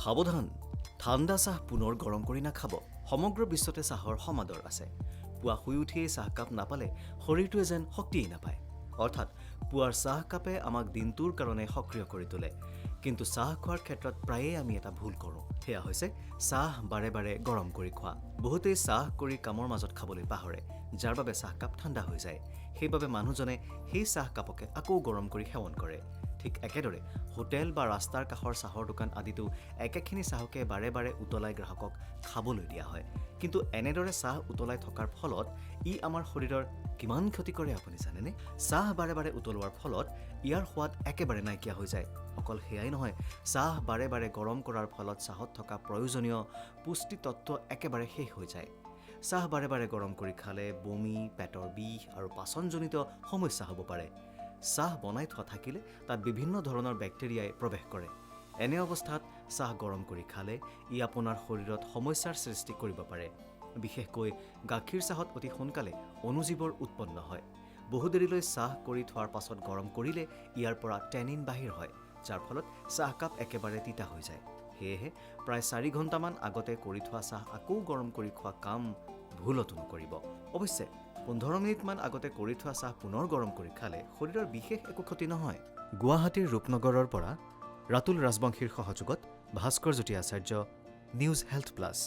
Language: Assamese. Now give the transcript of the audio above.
সাৱধান, ঠাণ্ডা চাহ পুনৰ গৰম কৰি নাখাব। সমগ্ৰ বিশ্বতে চাহৰ সমাদৰ আছে। পুৱা শুই উঠিয়েই চাহকাপ নাপালে শৰীৰটোৱে যেন শক্তিয়েই নাপায়। অৰ্থাৎ পুৱাৰ চাহকাপে আমাক দিনটোৰ কাৰণে সক্ৰিয় কৰি তোলে। কিন্তু চাহ খোৱাৰ ক্ষেত্ৰত প্ৰায়ে আমি এটা ভুল কৰোঁ। সেয়া হৈছে চাহ বাৰে বাৰে গৰম কৰি খোৱা। বহুতেই চাহ কৰি কামৰ মাজত খাবলৈ পাহৰে, যাৰ বাবে চাহকাপ ঠাণ্ডা হৈ যায়। সেইবাবে মানুহজনে সেই চাহকাপকে আকৌ গৰম কৰি সেৱন কৰে। ঠিক একেদৰে হোটেল বা ৰাস্তাৰ কাষৰ চাহৰ দোকান আদিতো একেখিনি চাহকে বাৰে বাৰে উতলাই গ্ৰাহকক খাবলৈ দিয়া হয়। কিন্তু এনেদৰে চাহ উতলাই থকাৰ ফলত ই আমাৰ শৰীৰৰ কিমান ক্ষতি কৰে আপুনি জানেনে? চাহ বাৰে বাৰে উতলোৱাৰ ফলত ইয়াৰ সোৱাদ একেবাৰে নাইকিয়া হৈ যায়। অকল সেয়াই নহয়, চাহ বাৰে বাৰে গৰম কৰাৰ ফলত চাহত থকা প্ৰয়োজনীয় পুষ্টি তত্ত্ব একেবাৰে শেষ হৈ যায়। চাহ বাৰে বাৰে গৰম কৰি খালে বমি, পেটৰ বিষ আৰু পাচনজনিত সমস্যা হ'ব পাৰে। চাহ বনাই থোৱা থাকিলে তাত বিভিন্ন ধৰণৰ বেক্টেৰিয়াই প্ৰৱেশ কৰে। এনে অৱস্থাত চাহ গৰম কৰি খালে ই আপোনাৰ শৰীৰত সমস্যাৰ সৃষ্টি কৰিব পাৰে। বিশেষকৈ গাখীৰ চাহত অতি সোনকালে অণুজীৱৰ উৎপন্ন হয়। বহু দেৰিলৈ চাহ কৰি থোৱাৰ পাছত গৰম কৰিলে ইয়াৰ পৰা টেনিন বাহিৰ হয়, যাৰ ফলত চাহকাপ একেবাৰে তিতা হৈ যায়। সেয়েহে প্ৰায় 4 ঘণ্টামান আগতে কৰি থোৱা চাহ আকৌ গৰম কৰি খোৱা কাম ভুলতো নকৰিব। অৱশ্যে 15 মিনিটমান আগতে কৰি থোৱা চাহ পুনৰ গৰম কৰি খালে শৰীৰৰ বিশেষ একো ক্ষতি নহয়। গুৱাহাটীৰ ৰূপনগৰৰ পৰা ৰাতুল ৰাজবংশীৰ সহযোগত ভাস্কৰ জ্যোতি আচাৰ্য, নিউজ হেল্থ প্লাছ।